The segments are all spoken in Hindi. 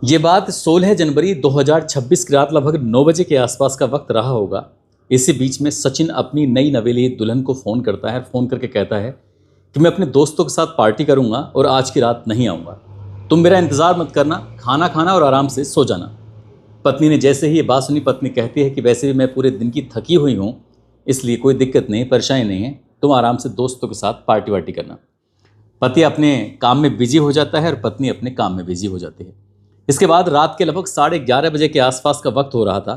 ये बात 16 जनवरी 2026 की रात लगभग 9 बजे के आसपास का वक्त रहा होगा। इसी बीच में सचिन अपनी नई नवेली दुल्हन को फ़ोन करता है। फ़ोन करके कहता है कि मैं अपने दोस्तों के साथ पार्टी करूंगा और आज की रात नहीं आऊँगा। तुम मेरा इंतज़ार मत करना, खाना खाना और आराम से सो जाना। पत्नी ने जैसे ही ये बात सुनी, पत्नी कहती है कि वैसे भी मैं पूरे दिन की थकी हुई हूँ, इसलिए कोई दिक्कत नहीं, परेशानी नहीं है, तुम आराम से दोस्तों के साथ पार्टी वार्टी करना। पति अपने काम में बिजी हो जाता है और पत्नी अपने काम में बिजी हो जाती है। इसके बाद रात के लगभग 11:30 बजे के आसपास का वक्त हो रहा था।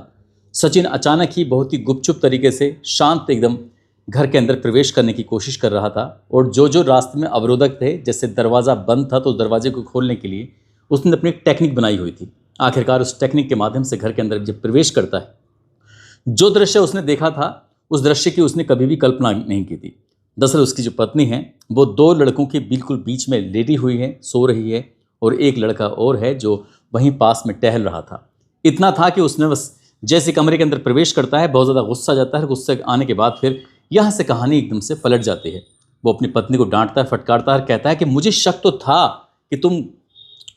सचिन अचानक ही बहुत ही गुपचुप तरीके से शांत एकदम घर के अंदर प्रवेश करने की कोशिश कर रहा था और जो जो रास्ते में अवरोधक थे, जैसे दरवाज़ा बंद था तो उस दरवाजे को खोलने के लिए उसने अपनी टेक्निक बनाई हुई थी। आखिरकार उस टेक्निक के माध्यम से घर के अंदर जब प्रवेश करता है, जो दृश्य उसने देखा था उस दृश्य की उसने कभी भी कल्पना नहीं की थी। दरअसल उसकी जो पत्नी है वो दो लड़कों के बिल्कुल बीच में लेटी हुई है, सो रही है, और एक लड़का और है जो वहीं पास में टहल रहा था। इतना था कि उसने बस जैसे कमरे के अंदर प्रवेश करता है, बहुत ज़्यादा गुस्सा आ जाता है। गुस्से आने के बाद फिर यहाँ से कहानी एकदम से पलट जाती है। वो अपनी पत्नी को डांटता है, फटकारता है और कहता है कि मुझे शक तो था कि तुम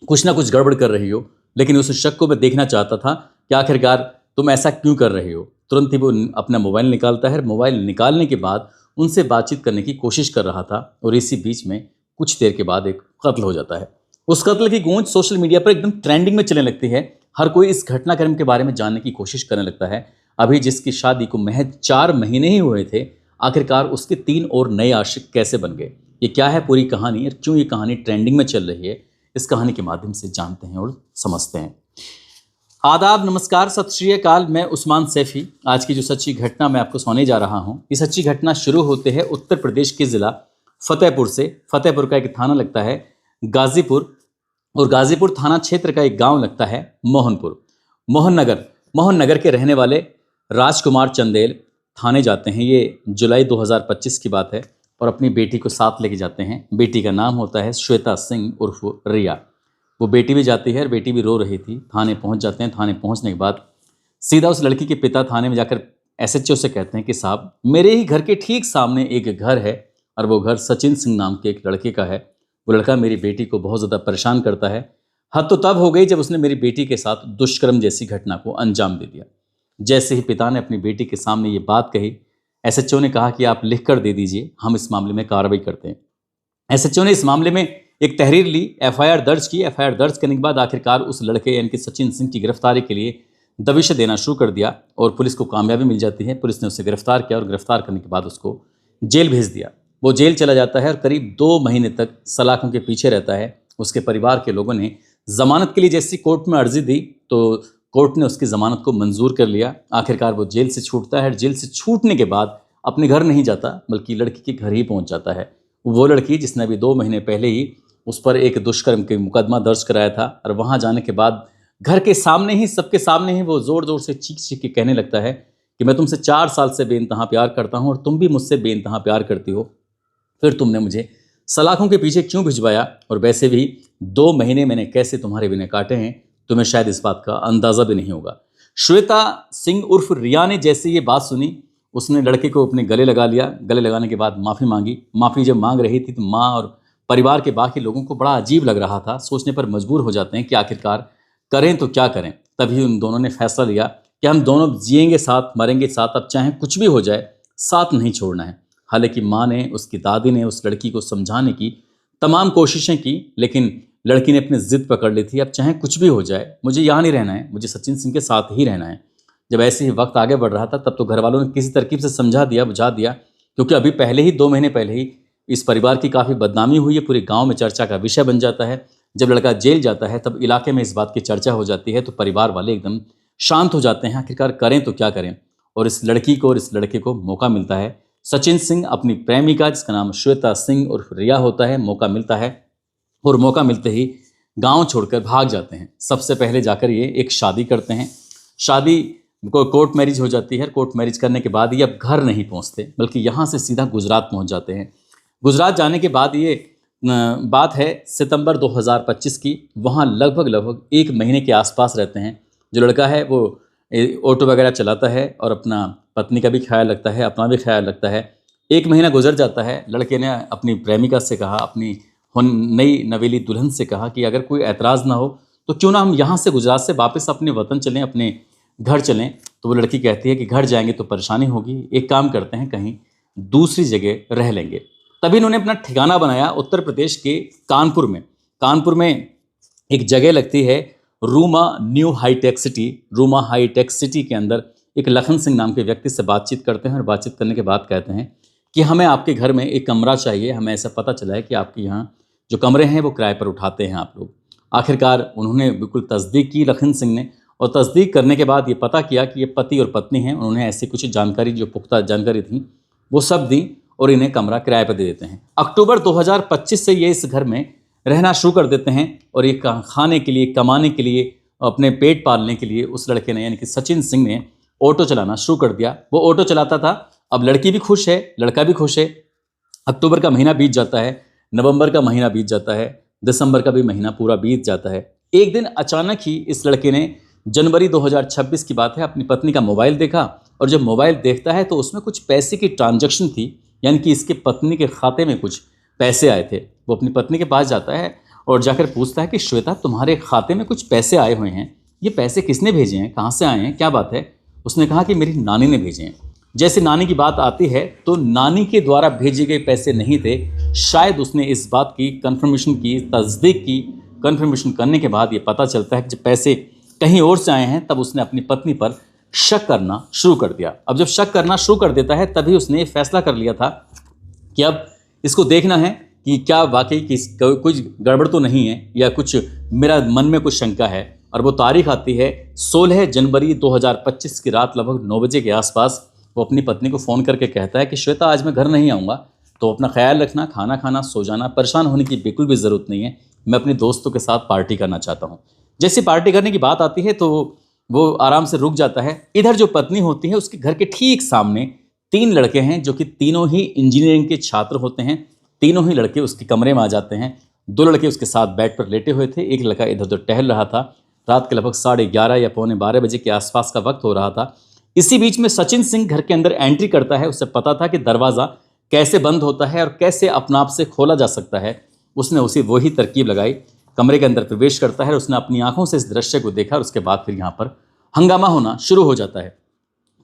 कुछ ना कुछ गड़बड़ कर रही हो, लेकिन उस शक को मैं देखना चाहता था कि आखिरकार तुम ऐसा क्यों कर रही हो। तुरंत ही वो अपना मोबाइल निकालता है। मोबाइल निकालने के बाद उनसे बातचीत करने की कोशिश कर रहा था और इसी बीच में कुछ देर के बाद एक कत्ल हो जाता है। उस कत्ल की गूंज सोशल मीडिया पर एकदम ट्रेंडिंग में चलने लगती है। हर कोई इस घटनाक्रम के बारे में जानने की कोशिश करने लगता है। अभी जिसकी शादी को महज 4 महीने ही हुए थे, आखिरकार उसके 3 और नए आशिक कैसे बन गए। ये क्या है पूरी कहानी और क्यों ये कहानी ट्रेंडिंग में चल रही है, इस कहानी के माध्यम से जानते हैं और समझते हैं। आदाब, नमस्कार, सत श्री अकाल। मैं उस्मान सैफी। आज की जो सच्ची घटना मैं आपको सुनाने जा रहा हूँ, ये सच्ची घटना शुरू होते है उत्तर प्रदेश के ज़िला फतेहपुर से। फतेहपुर का एक थाना लगता है गाजीपुर, और गाजीपुर थाना क्षेत्र का एक गांव लगता है मोहनपुर। मोहन नगर के रहने वाले राजकुमार चंदेल थाने जाते हैं। ये जुलाई 2025 की बात है और अपनी बेटी को साथ लेके जाते हैं। बेटी का नाम होता है श्वेता सिंह उर्फ रिया। वो बेटी भी जाती है और बेटी भी रो रही थी। थाने पहुंच जाते हैं। थाने पहुंचने के बाद सीधा उस लड़की के पिता थाने में जाकर एसएचओ से कहते हैं कि साहब, मेरे ही घर के ठीक सामने एक घर है और वो घर सचिन सिंह नाम के एक लड़के का है। वो लड़का मेरी बेटी को बहुत ज़्यादा परेशान करता है। हद तो तब हो गई जब उसने मेरी बेटी के साथ दुष्कर्म जैसी घटना को अंजाम दे दिया। जैसे ही पिता ने अपनी बेटी के सामने ये बात कही, एसएचओ ने कहा कि आप लिख कर दे दीजिए, हम इस मामले में कार्रवाई करते हैं। एसएचओ ने इस मामले में एक तहरीर ली, एफआईआर दर्ज की। एफआईआर दर्ज करने के बाद आखिरकार उस लड़के यानी कि सचिन सिंह की गिरफ्तारी के लिए दबिश देना शुरू कर दिया और पुलिस को कामयाबी मिल जाती है। पुलिस ने उसे गिरफ्तार किया और गिरफ्तार करने के बाद उसको जेल भेज दिया। वो जेल चला जाता है और करीब 2 महीने तक सलाखों के पीछे रहता है। उसके परिवार के लोगों ने जमानत के लिए जैसी कोर्ट में अर्जी दी तो कोर्ट ने उसकी जमानत को मंजूर कर लिया। आखिरकार वो जेल से छूटता है। जेल से छूटने के बाद अपने घर नहीं जाता, बल्कि लड़की के घर ही पहुंच जाता है। वो लड़की जिसने अभी 2 महीने पहले ही उस पर एक दुष्कर्म के मुकदमा दर्ज कराया था, और वहां जाने के बाद घर के सामने ही, सबके सामने ही वो जोर जोर से चीख चीख के कहने लगता है कि मैं तुमसे 4 साल से बेइंतहा प्यार करता हूं और तुम भी मुझसे बेइंतहा प्यार करती हो, फिर तुमने मुझे सलाखों के पीछे क्यों भिजवाया, और वैसे भी 2 महीने मैंने कैसे तुम्हारे बिना काटे हैं, तुम्हें शायद इस बात का अंदाज़ा भी नहीं होगा। श्वेता सिंह उर्फ रिया ने जैसे ये बात सुनी, उसने लड़के को अपने गले लगा लिया। गले लगाने के बाद माफ़ी मांगी। माफ़ी जब मांग रही थी तो माँ और परिवार के बाकी लोगों को बड़ा अजीब लग रहा था। सोचने पर मजबूर हो जाते हैं कि आखिरकार करें तो क्या करें। तभी उन दोनों ने फैसला लिया कि हम दोनों जिएंगे साथ, मरेंगे साथ, अब चाहे कुछ भी हो जाए, साथ नहीं छोड़ना है। हालांकि माँ ने, उसकी दादी ने उस लड़की को समझाने की तमाम कोशिशें की, लेकिन लड़की ने अपनी ज़िद पकड़ ली थी। अब चाहे कुछ भी हो जाए, मुझे यहाँ नहीं रहना है, मुझे सचिन सिंह के साथ ही रहना है। जब ऐसे ही वक्त आगे बढ़ रहा था, तब तो घर वालों ने किसी तरकीब से समझा दिया, बुझा दिया, क्योंकि अभी पहले ही 2 महीने पहले ही इस परिवार की काफ़ी बदनामी हुई है। पूरे गाँव में चर्चा का विषय बन जाता है। जब लड़का जेल जाता है तब इलाके में इस बात की चर्चा हो जाती है, तो परिवार वाले एकदम शांत हो जाते हैं। आखिरकार करें तो क्या करें। और इस लड़की को और इस लड़के को मौका मिलता है। सचिन सिंह अपनी प्रेमिका, जिसका नाम श्वेता सिंह उर्फ रिया होता है, मौका मिलता है और मौका मिलते ही गांव छोड़कर भाग जाते हैं। सबसे पहले जाकर ये एक शादी करते हैं। शादी को कोर्ट मैरिज हो जाती है। कोर्ट मैरिज करने के बाद ये अब घर नहीं पहुंचते, बल्कि यहाँ से सीधा गुजरात पहुंच जाते हैं। गुजरात जाने के बाद ये बात है सितंबर 2025 की। वहाँ लगभग 1 महीने के आसपास रहते हैं। जो लड़का है वो ऑटो वगैरह चलाता है और अपना पत्नी का भी ख्याल रखता है, अपना भी ख्याल रखता है। 1 महीना गुजर जाता है। लड़के ने अपनी प्रेमिका से कहा, अपनी नई नवेली दुल्हन से कहा कि अगर कोई ऐतराज़ ना हो तो क्यों ना हम यहाँ से गुजरात से वापस अपने वतन चलें, अपने घर चलें। तो वो लड़की कहती है कि घर जाएंगे तो परेशानी होगी, एक काम करते हैं कहीं दूसरी जगह रह लेंगे। तभी इन्होंने अपना ठिकाना बनाया उत्तर प्रदेश के कानपुर में। कानपुर में एक जगह लगती है Rooma new hitech city. Rooma hitech city के अंदर एक लखन सिंह नाम के व्यक्ति से बातचीत करते हैं और बातचीत करने के बाद कहते हैं कि हमें आपके घर में एक कमरा चाहिए, हमें ऐसा पता चला है कि आपके यहाँ जो कमरे हैं वो किराए पर उठाते हैं आप लोग। आखिरकार उन्होंने बिल्कुल तस्दीक की लखन सिंह ने, और तस्दीक करने के बाद ये पता किया कि ये पति और पत्नी हैं। उन्होंने ऐसी कुछ जानकारी, जो पुख्ता जानकारी थी, वो सब दी और इन्हें कमरा किराए पर दे देते हैं। अक्टूबर 2025 से ये इस घर में रहना शुरू कर देते हैं और ये खाने के लिए, कमाने के लिए, अपने पेट पालने के लिए उस लड़के ने, यानी कि सचिन सिंह ने ऑटो चलाना शुरू कर दिया। वो ऑटो चलाता था। अब लड़की भी खुश है, लड़का भी खुश है। अक्टूबर का महीना बीत जाता है, नवंबर का महीना बीत जाता है, दिसंबर का भी महीना पूरा बीत जाता है। एक दिन अचानक ही इस लड़के ने, जनवरी 2026 की बात है, अपनी पत्नी का मोबाइल देखा और जब मोबाइल देखता है तो उसमें कुछ पैसे की ट्रांजैक्शन थी, यानी कि इसके पत्नी के खाते में कुछ पैसे आए थे। वो अपनी पत्नी के पास जाता है और जाकर पूछता है कि श्वेता, तुम्हारे खाते में कुछ पैसे आए हुए हैं, ये पैसे किसने भेजे हैं, कहाँ से आए हैं, क्या बात है? उसने कहा कि मेरी नानी ने भेजे हैं। जैसे नानी की बात आती है तो नानी के द्वारा भेजे गए पैसे नहीं थे। शायद उसने इस बात की कंफर्मेशन की, तस्दीक की। कंफर्मेशन करने के बाद ये पता चलता है कि जब पैसे कहीं और से आए हैं तब उसने अपनी पत्नी पर शक करना शुरू कर दिया। अब जब शक करना शुरू कर देता है तभी उसने ये फैसला कर लिया था कि अब इसको देखना है कि क्या वाकई कुछ गड़बड़ तो नहीं है, या कुछ मेरा मन में कुछ शंका है। और वो तारीख आती है 16 जनवरी 2025 की रात लगभग 9 बजे के आसपास। वो अपनी पत्नी को फ़ोन करके कहता है कि श्वेता, आज मैं घर नहीं आऊँगा, तो अपना ख्याल रखना, खाना खाना, सो जाना, परेशान होने की बिल्कुल भी ज़रूरत नहीं है, मैं अपने दोस्तों के साथ पार्टी करना चाहता हूँ। जैसे पार्टी करने की बात आती है तो वो आराम से रुक जाता है। इधर जो पत्नी होती है उसके घर के ठीक सामने 3 लड़के हैं जो कि तीनों ही इंजीनियरिंग के छात्र होते हैं। तीनों ही लड़के उसके कमरे में आ जाते हैं। 2 लड़के उसके साथ बेड पर लेटे हुए थे, एक लड़का इधर उधर टहल रहा था। रात के लगभग 11:30 या पौने 12 बजे के आसपास का वक्त हो रहा था। इसी बीच में सचिन सिंह घर के अंदर एंट्री करता है। उसे पता था कि दरवाज़ा कैसे बंद होता है और कैसे अपने आप से खोला जा सकता है। उसने वही तरकीब लगाई, कमरे के अंदर प्रवेश करता है। उसने अपनी आंखों से इस दृश्य को देखा और उसके बाद फिर यहाँ पर हंगामा होना शुरू हो जाता है।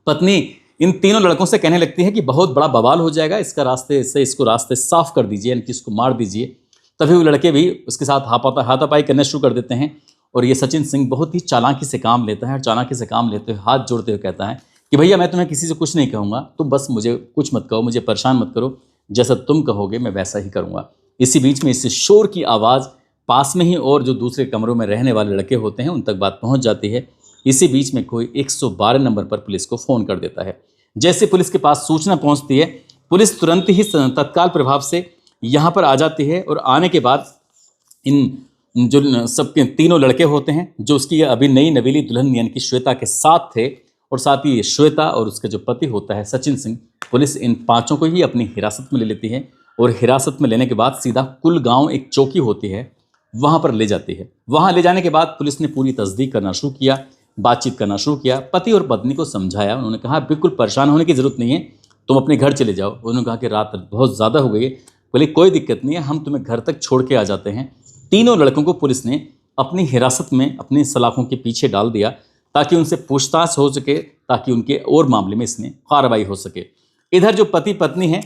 पत्नी इन तीनों लड़कों से कहने लगती है कि बहुत बड़ा बवाल हो जाएगा, इसको रास्ते साफ कर दीजिए, यानी कि इसको मार दीजिए। तभी वो लड़के भी उसके साथ हाथापाई करना शुरू कर देते हैं और ये सचिन सिंह बहुत ही चालाकी से काम लेता है और चालाकी से काम लेते हुए हाथ जोड़ते हुए कहता है कि भैया, मैं तुम्हें किसी से कुछ नहीं कहूँगा, तुम बस मुझे कुछ मत कहो, मुझे परेशान मत करो, जैसा तुम कहोगे मैं वैसा ही करूँगा। इसी बीच में इस शोर की आवाज़ पास में ही और जो दूसरे कमरों में रहने वाले लड़के होते हैं उन तक बात पहुँच जाती है। इसी बीच में कोई 112 नंबर पर पुलिस को फ़ोन कर देता है। जैसे पुलिस के पास सूचना पहुंचती है, पुलिस तुरंत ही तत्काल प्रभाव से यहाँ पर आ जाती है और आने के बाद इन जो सबके तीनों लड़के होते हैं जो उसकी अभी नई नवेली दुल्हन यानी कि श्वेता के साथ थे, और साथ ही श्वेता और उसका जो पति होता है सचिन सिंह, पुलिस इन 5 को ही अपनी हिरासत में ले लेती है और हिरासत में लेने के बाद सीधा कुलगांव एक चौकी होती है वहाँ पर ले जाती है। वहाँ ले जाने के बाद पुलिस ने पूरी तस्दीक करना शुरू किया, बातचीत करना शुरू किया। पति और पत्नी को समझाया, उन्होंने कहा बिल्कुल परेशान होने की ज़रूरत नहीं है, तुम अपने घर चले जाओ। उन्होंने कहा कि रात बहुत ज़्यादा हो गई है। बोले कोई दिक्कत नहीं है, हम तुम्हें घर तक छोड़ के आ जाते हैं। तीनों लड़कों को पुलिस ने अपनी हिरासत में अपनी सलाखों के पीछे डाल दिया ताकि उनसे पूछताछ हो सके, ताकि उनके और मामले में इसमें कार्रवाई हो सके। इधर जो पति पत्नी है,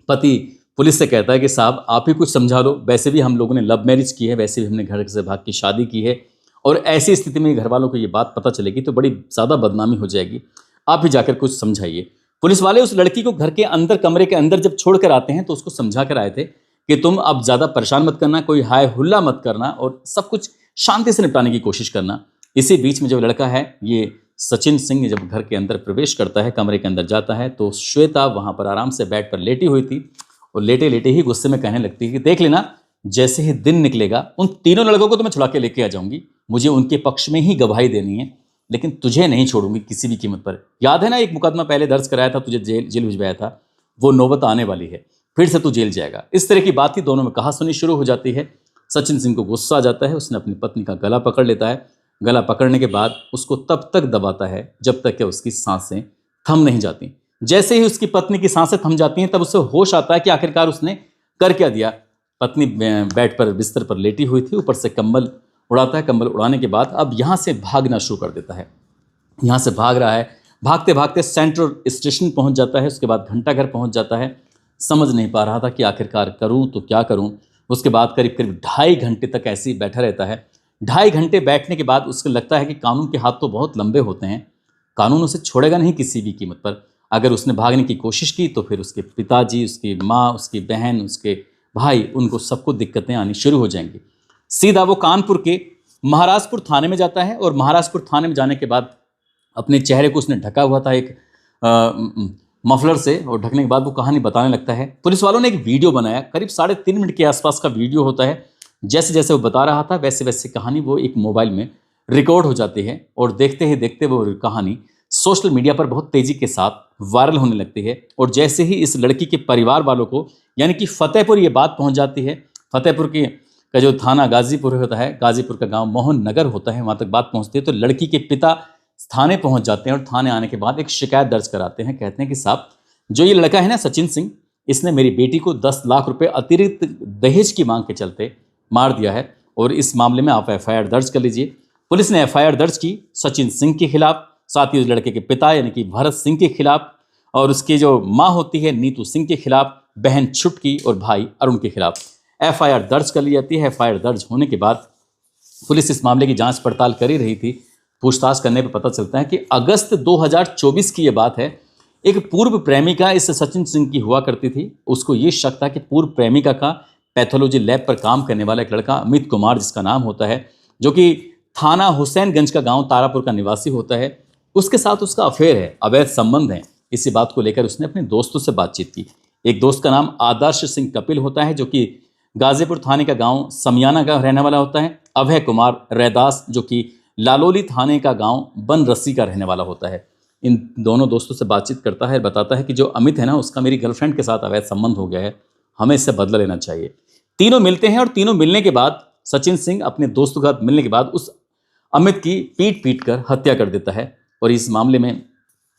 पति पुलिस से कहता है कि साहब आप ही कुछ समझा लो, वैसे भी हम लोगों ने लव मैरिज की है, वैसे भी हमने घर से भाग की शादी की है, और ऐसी स्थिति में घर वालों को ये बात पता चलेगी तो बड़ी ज़्यादा बदनामी हो जाएगी, आप ही जाकर कुछ समझाइए। पुलिस वाले उस लड़की को घर के अंदर, कमरे के अंदर जब छोड़ कर आते हैं तो उसको समझा कर आए थे कि तुम अब ज़्यादा परेशान मत करना, कोई हाय हुल्ला मत करना और सब कुछ शांति से निपटाने की कोशिश करना। इसी बीच में जो लड़का है, ये सचिन सिंह, जब घर के अंदर प्रवेश करता है, कमरे के अंदर जाता है, तो श्वेता वहाँ पर आराम से बेड पर लेटी हुई थी और लेटे लेटे ही गुस्से में कहने लगती है कि देख लेना, जैसे ही दिन निकलेगा उन तीनों लड़कों को तो मैं छुड़ा के लेके आ जाऊंगी, मुझे उनके पक्ष में ही गवाही देनी है, लेकिन तुझे नहीं छोड़ूंगी किसी भी कीमत पर। याद है ना, एक मुकदमा पहले दर्ज कराया था, तुझे जेल भिजवाया था, वो नौबत आने वाली है, फिर से तू जेल जाएगा। इस तरह की बात ही दोनों में कहा सुनी शुरू हो जाती है। सचिन सिंह को गुस्सा आ जाता है, उसने अपनी पत्नी का गला पकड़ लेता है। गला पकड़ने के बाद उसको तब तक दबाता है जब तक कि उसकी सांसें थम नहीं जाती। जैसे ही उसकी पत्नी की सांसें थम जाती हैं तब उसे होश आता है कि आखिरकार उसने कर क्या दिया। पत्नी बेड पर, बिस्तर पर लेटी हुई थी, ऊपर से कंबल उड़ाता है। कंबल उड़ाने के बाद अब यहाँ से भागना शुरू कर देता है। यहाँ से भाग रहा है, भागते भागते सेंट्रल स्टेशन पहुँच जाता है। उसके बाद घंटाघर पहुँच जाता है। समझ नहीं पा रहा था कि आखिरकार करूँ तो क्या करूँ। उसके बाद करीब करीब 2.5 घंटे तक ऐसे ही बैठा रहता है। 2.5 घंटे बैठने के बाद उसको लगता है कि कानून के हाथ तो बहुत लंबे होते हैं, कानून उसे छोड़ेगा नहीं किसी भी कीमत पर। अगर उसने भागने की कोशिश की तो फिर उसके पिताजी, उसकी माँ, उसकी बहन, उसके भाई, उनको सबको दिक्कतें आनी शुरू हो जाएंगी। सीधा वो कानपुर के महाराजपुर थाने में जाता है और महाराजपुर थाने में जाने के बाद अपने चेहरे को उसने ढका हुआ था एक मफलर से, और ढकने के बाद वो कहानी बताने लगता है। पुलिस वालों ने एक वीडियो बनाया, करीब 3.5 मिनट के आसपास का वीडियो होता है। जैसे जैसे वो बता रहा था वैसे वैसे कहानी वो एक मोबाइल में रिकॉर्ड हो जाती है और देखते ही देखते वो कहानी सोशल मीडिया पर बहुत तेज़ी के साथ वायरल होने लगती है। और जैसे ही इस लड़की के परिवार वालों को, यानी कि फतेहपुर ये बात पहुंच जाती है, फतेहपुर का जो थाना गाजीपुर होता है, गाजीपुर का गांव मोहन नगर होता है, वहां तक बात पहुंचती है। तो लड़की के पिता थाने पहुंच जाते हैं और थाने आने के बाद एक शिकायत दर्ज कराते हैं। कहते हैं कि साहब, जो ये लड़का है ना सचिन सिंह, इसने मेरी बेटी को 10 लाख रुपए अतिरिक्त दहेज की मांग के चलते मार दिया है और इस मामले में आप FIR दर्ज कर लीजिए। पुलिस ने FIR दर्ज की सचिन सिंह के खिलाफ, साथ ही उस लड़के के पिता यानी कि भरत सिंह के खिलाफ, और उसकी जो माँ होती है नीतू सिंह के खिलाफ, बहन छुटकी और भाई अरुण के खिलाफ FIR दर्ज कर ली जाती है। FIR दर्ज होने के बाद पुलिस इस मामले की जांच पड़ताल कर ही रही थी। पूछताछ करने पर पता चलता है कि अगस्त 2024 की ये बात है। एक पूर्व प्रेमिका इस सचिन सिंह की हुआ करती थी। उसको ये शक था कि पूर्व प्रेमिका का पैथोलॉजी लैब पर काम करने वाला एक लड़का अमित कुमार जिसका नाम होता है, जो कि थाना हुसैनगंज का गांव तारापुर का निवासी होता है, उसके साथ उसका अफेयर है, अवैध संबंध है। इसी बात को लेकर उसने अपने दोस्तों से बातचीत की। एक दोस्त का नाम आदर्श सिंह कपिल होता है, जो कि गाजीपुर थाने का गांव समियाना का रहने वाला होता है। अभय कुमार रैदास, जो कि लालोली थाने का गांव बनरस्सी का रहने वाला होता है। इन दोनों दोस्तों से बातचीत करता है, बताता है कि जो अमित है ना, उसका मेरी गर्लफ्रेंड के साथ अवैध संबंध हो गया है, हमें इससे बदला लेना चाहिए। तीनों मिलते हैं और तीनों मिलने के बाद सचिन सिंह अपने दोस्तों के साथ मिलने के बाद उस अमित की पीट पीट कर हत्या कर देता है। और इस मामले में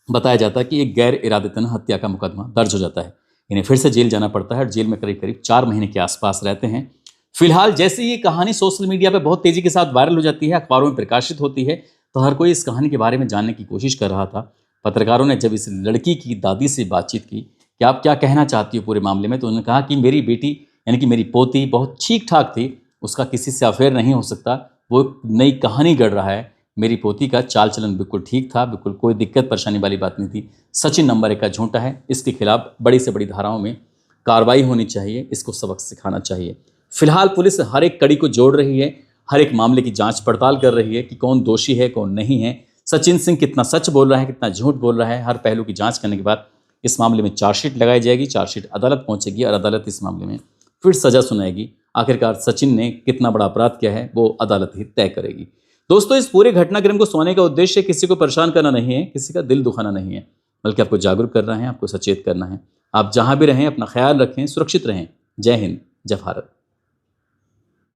बताया जाता है कि एक गैर इरादतन हत्या का मुकदमा दर्ज हो जाता है। इन्हें फिर से जेल जाना पड़ता है और जेल में करीब करीब 4 महीने के आसपास रहते हैं। फिलहाल जैसे ये कहानी सोशल मीडिया पर बहुत तेजी के साथ वायरल हो जाती है, अखबारों में प्रकाशित होती है, तो हर कोई इस कहानी के बारे में जानने की कोशिश कर रहा था। पत्रकारों ने जब इस लड़की की दादी से बातचीत की कि आप क्या कहना चाहती हो पूरे मामले में, तो उन्होंने कहा कि मेरी बेटी यानी कि मेरी पोती बहुत ठीक ठाक थी, उसका किसी से अफेयर नहीं हो सकता, वो नई कहानी गढ़ रहा है। मेरी पोती का चाल चलन बिल्कुल ठीक था, बिल्कुल कोई दिक्कत परेशानी वाली बात नहीं थी। सचिन नंबर 1 का झूठा है, इसके खिलाफ बड़ी से बड़ी धाराओं में कार्रवाई होनी चाहिए, इसको सबक सिखाना चाहिए। फिलहाल पुलिस हर एक कड़ी को जोड़ रही है, हर एक मामले की जांच पड़ताल कर रही है कि कौन दोषी है कौन नहीं है, सचिन सिंह कितना सच बोल रहा है कितना झूठ बोल रहा है। हर पहलू की जांच करने के बाद इस मामले में चार्जशीट लगाई जाएगी, चार्जशीट अदालत पहुंचेगी और अदालत इस मामले में फिर सजा सुनाएगी। आखिरकार सचिन ने कितना बड़ा अपराध किया है वो अदालत ही तय करेगी। दोस्तों, इस पूरे घटनाक्रम को सुनाने का उद्देश्य किसी को परेशान करना नहीं है, किसी का दिल दुखाना नहीं है, बल्कि आपको जागरूक करना है, आपको सचेत करना है। आप जहां भी रहें अपना ख्याल रखें, सुरक्षित रहें। जय हिंद, जय भारत।